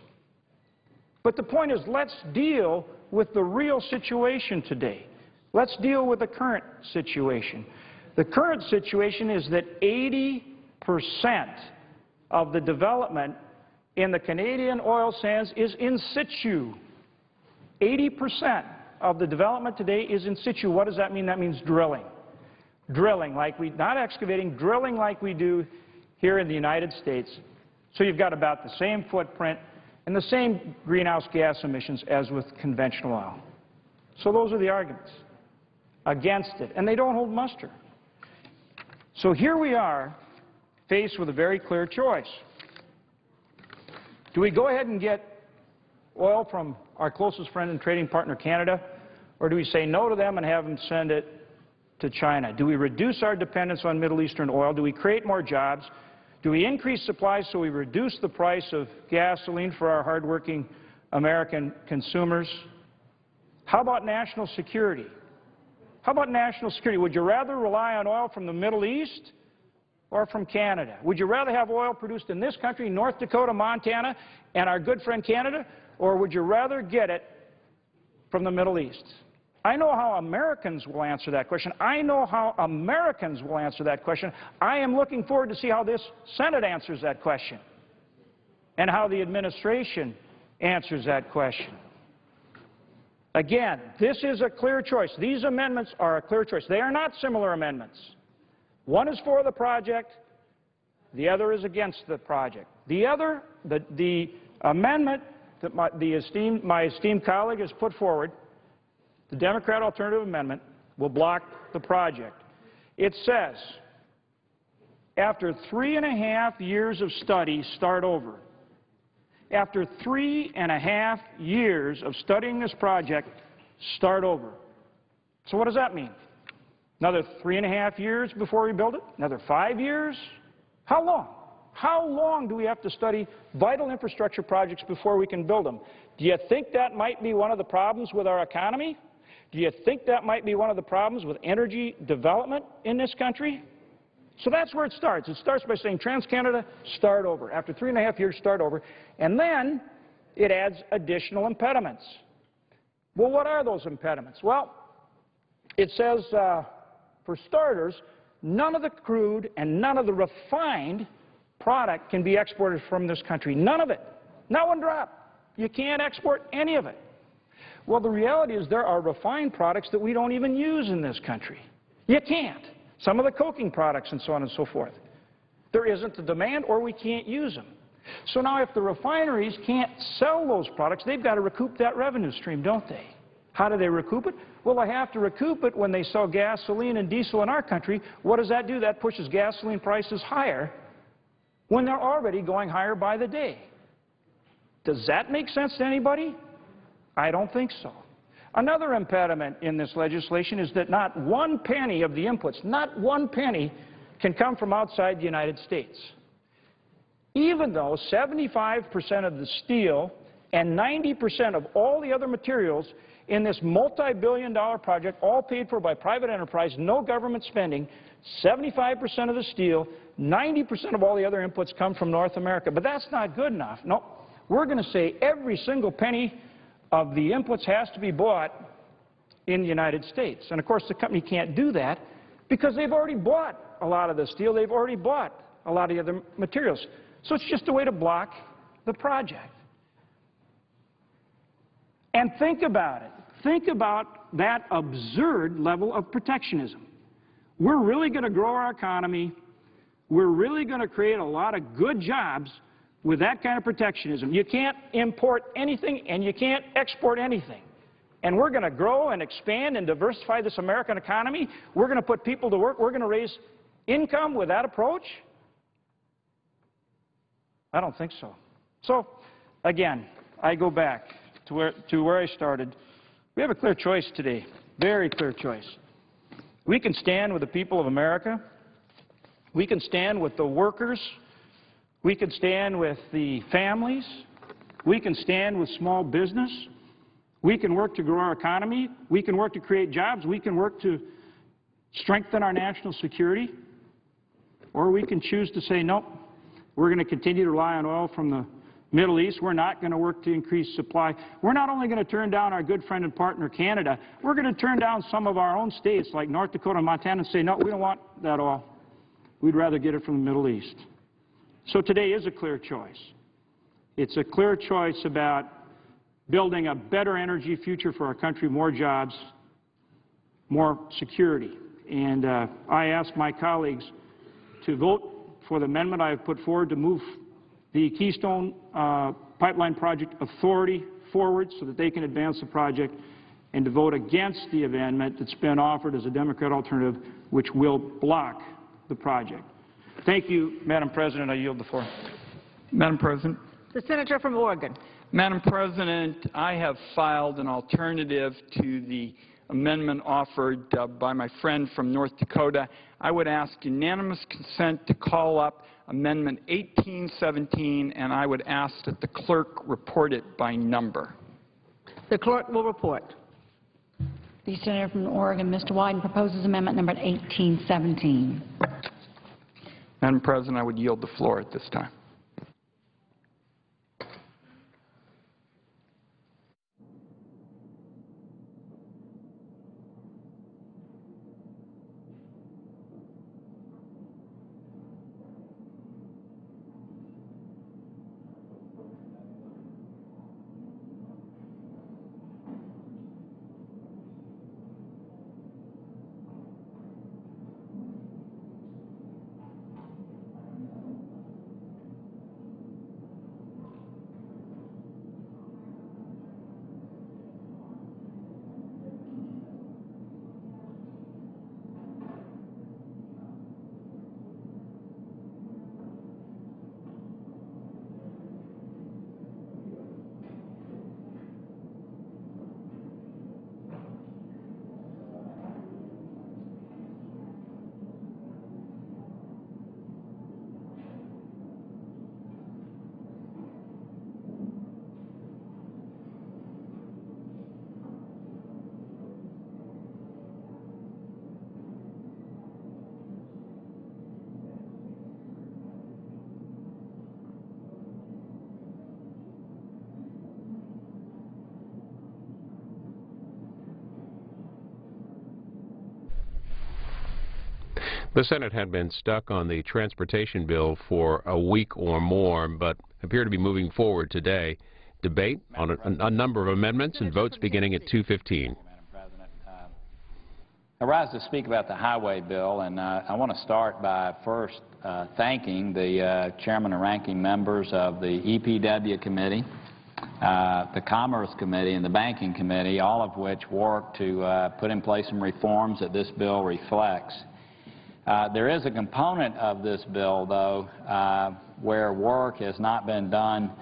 But the point is, let's deal with the real situation today. Let's deal with the current situation. The current situation is that 80% of the development in the Canadian oil sands is in situ. 80% of the development today is in situ. What does that mean? That means drilling. Drilling, not excavating, drilling like we do here in the United States. So you've got about the same footprint and the same greenhouse gas emissions as with conventional oil. So those are the arguments against it, and they don't hold muster. So here we are faced with a very clear choice. Do we go ahead and get oil from our closest friend and trading partner, Canada, or do we say no to them and have them send it to China? Do we reduce our dependence on Middle Eastern oil? Do we create more jobs? Do we increase supplies so we reduce the price of gasoline for our hardworking American consumers? How about national security? How about national security? Would you rather rely on oil from the Middle East or from Canada? Would you rather have oil produced in this country, North Dakota, Montana, and our good friend Canada, or would you rather get it from the Middle East? I know how Americans will answer that question. I know how Americans will answer that question. I am looking forward to see how this Senate answers that question and how the administration answers that question. Again, this is a clear choice. These amendments are a clear choice. They are not similar amendments. One is for the project, the other is against the project. The amendment that my esteemed colleague has put forward, the Democrat alternative amendment, will block the project. It says, after 3.5 years of study, start over. After 3.5 years of studying this project, start over. So what does that mean? Another 3.5 years before we build it? Another 5 years? How long? How long do we have to study vital infrastructure projects before we can build them? Do you think that might be one of the problems with our economy? Do you think that might be one of the problems with energy development in this country? So that's where it starts. It starts by saying, TransCanada, start over. After 3.5 years, start over. And then it adds additional impediments. Well, what are those impediments? Well, it says, for starters, none of the crude and none of the refined product can be exported from this country. None of it. Not one drop. You can't export any of it. Well, the reality is there are refined products that we don't even use in this country. You can't. Some of the coking products and so on and so forth. There isn't the demand or we can't use them. So now if the refineries can't sell those products, they've got to recoup that revenue stream, don't they? How do they recoup it? Well, they have to recoup it when they sell gasoline and diesel in our country. What does that do? That pushes gasoline prices higher when they're already going higher by the day. Does that make sense to anybody? I don't think so. Another impediment in this legislation is that not one penny of the inputs, not one penny, can come from outside the United States. Even though 75% of the steel and 90% of all the other materials in this multi-billion-dollar project, all paid for by private enterprise, no government spending, 75% of the steel, 90% of all the other inputs come from North America. But that's not good enough. No, we're going to say every single penny of the inputs has to be bought in the United States. And of course, the company can't do that because they've already bought a lot of the steel. They've already bought a lot of the other materials. So it's just a way to block the project. And think about it. Think about that absurd level of protectionism. We're really going to grow our economy. We're really going to create a lot of good jobs with that kind of protectionism. You can't import anything and you can't export anything. And we're going to grow and expand and diversify this American economy. We're going to put people to work. We're going to raise income with that approach? I don't think so. So, again, I go back to where I started. We have a clear choice today, very clear choice. We can stand with the people of America. We can stand with the workers. We can stand with the families. We can stand with small business. We can work to grow our economy. We can work to create jobs. We can work to strengthen our national security. Or we can choose to say, nope, we're going to continue to rely on oil from the Middle East. We're not going to work to increase supply. We're not only going to turn down our good friend and partner, Canada, we're going to turn down some of our own states like North Dakota and Montana and say, no, we don't want that oil. We'd rather get it from the Middle East. So today is a clear choice. It's a clear choice about building a better energy future for our country, more jobs, more security. And I ask my colleagues to vote for the amendment I have put forward to move the Keystone Pipeline Project Authority forward so that they can advance the project, and to vote against the amendment that's been offered as a Democrat alternative, which will block the project. Thank you, Madam President. I yield the floor. Madam President. The Senator from Oregon. Madam President, I have filed an alternative to the amendment offered by my friend from North Dakota. I would ask unanimous consent to call up Amendment 1817, and I would ask that the clerk report it by number. The clerk will report. The Senator from Oregon, Mr. Wyden, proposes amendment number 1817. Madam President, I would yield the floor at this time. The Senate had been stuck on the transportation bill for a week or more, but appear to be moving forward today. Debate on a number of amendments and votes beginning at 2:15. I rise to speak about the highway bill, and I want to start by first thanking the chairman and ranking members of the EPW committee, the Commerce Committee, and the Banking Committee, all of which worked to put in place some reforms that this bill reflects. There is a component of this bill, though, where work has not been done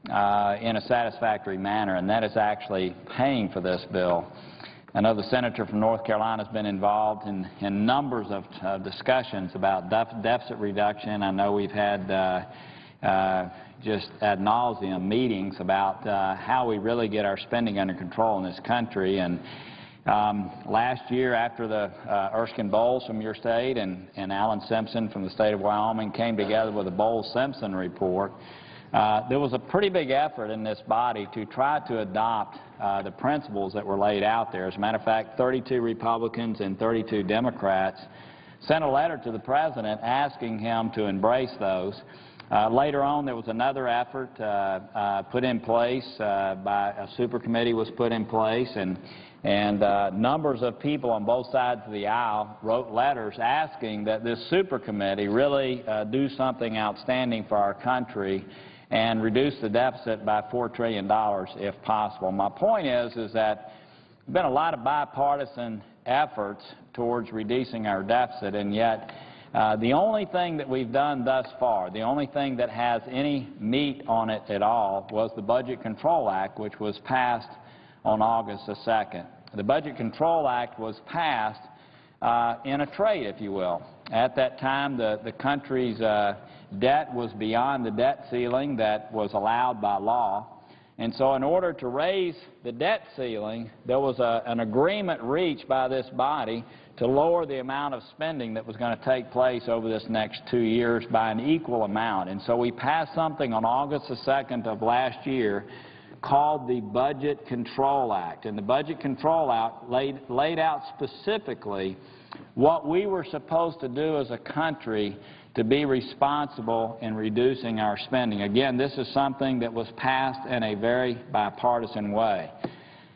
in a satisfactory manner, and that is actually paying for this bill. I know the senator from North Carolina has been involved in numbers of discussions about deficit reduction. I know we've had just ad nauseum meetings about how we really get our spending under control in this country. And last year, after the Erskine Bowles from your state and Alan Simpson from the state of Wyoming came together with the Bowles-Simpson report, there was a pretty big effort in this body to try to adopt the principles that were laid out there. As a matter of fact, 32 Republicans and 32 Democrats sent a letter to the President asking him to embrace those. Later on, there was another effort put in place by a super committee was put in place, and numbers of people on both sides of the aisle wrote letters asking that this super committee really do something outstanding for our country and reduce the deficit by $4 trillion if possible. My point is that there's been a lot of bipartisan efforts towards reducing our deficit, and yet the only thing that we've done thus far, the only thing that has any meat on it at all, was the Budget Control Act, which was passed on August the 2nd. The Budget Control Act was passed in a trade, if you will. At that time, the country's debt was beyond the debt ceiling that was allowed by law. And so in order to raise the debt ceiling, there was an agreement reached by this body to lower the amount of spending that was going to take place over this next 2 years by an equal amount. And so we passed something on August the 2nd of last year called the Budget Control Act. And the Budget Control Act laid out specifically what we were supposed to do as a country to be responsible in reducing our spending. Again, this is something that was passed in a very bipartisan way.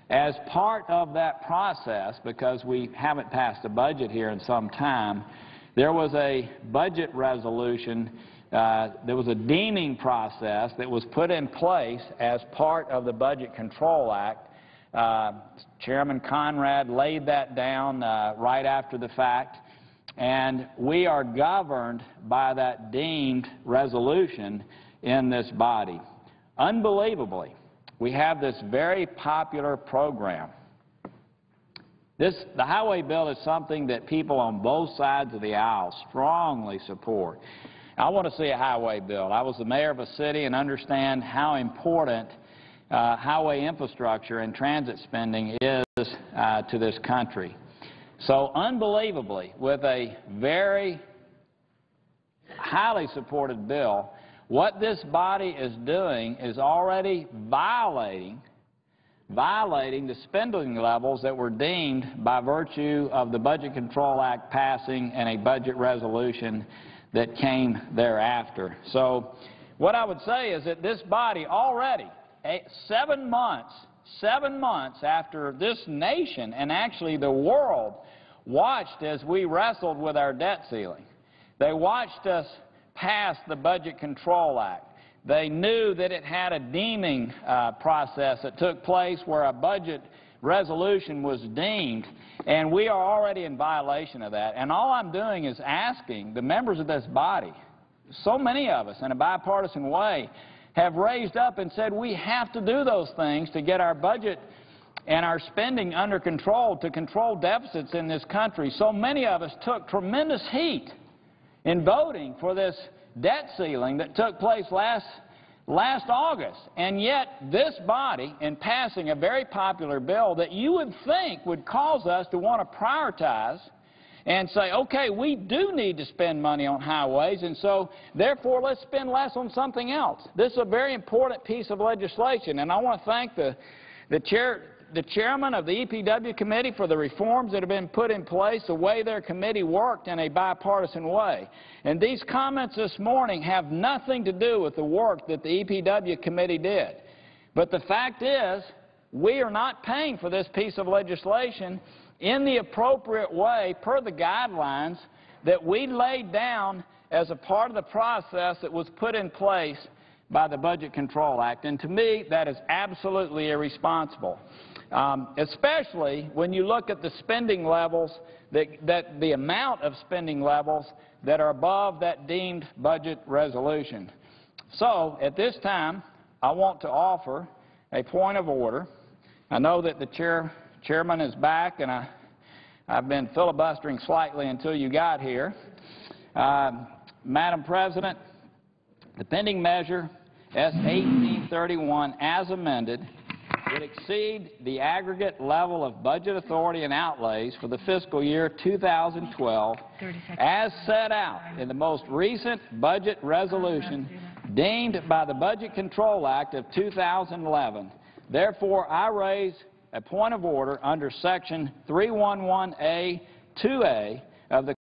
As part of that process, because we haven't passed a budget here in some time, there was a budget resolution, there was a deeming process that was put in place as part of the Budget Control Act. Chairman Conrad laid that down right after the fact, and we are governed by that deemed resolution in this body. Unbelievably, we have this very popular program. The highway bill is something that people on both sides of the aisle strongly support. I want to see a highway bill. I was the mayor of a city and understand how important highway infrastructure and transit spending is to this country. So unbelievably, with a very highly supported bill, what this body is doing is already violating the spending levels that were deemed by virtue of the Budget Control Act passing and a budget resolution that came thereafter. So what I would say is that this body already, 7 months after this nation and actually the world watched as we wrestled with our debt ceiling, they watched us pass the Budget Control Act. They knew that it had a deeming process that took place where a budget resolution was deemed, and we are already in violation of that. And all I'm doing is asking the members of this body, so many of us in a bipartisan way, have raised up and said we have to do those things to get our budget and our spending under control, to control deficits in this country. So many of us took tremendous heat in voting for this debt ceiling that took place last August. And yet this body, in passing a very popular bill that you would think would cause us to want to prioritize and say, okay, we do need to spend money on highways, and so therefore let's spend less on something else. This is a very important piece of legislation, and I want to thank the the chairman of the EPW committee for the reforms that have been put in place, the way their committee worked in a bipartisan way. And these comments this morning have nothing to do with the work that the EPW committee did. But the fact is, we are not paying for this piece of legislation in the appropriate way per the guidelines that we laid down as a part of the process that was put in place by the Budget Control Act. And to me, that is absolutely irresponsible, especially when you look at the spending levels, the amount of spending levels that are above that deemed budget resolution. So, at this time, I want to offer a point of order. I know that the chairman is back, and I've been filibustering slightly until you got here. Madam President, the pending measure S. 1831 as amended would exceed the aggregate level of budget authority and outlays for the fiscal year 2012 as set out in the most recent budget resolution deemed by the Budget Control Act of 2011. Therefore, I raise a point of order under Section 311A 2A of the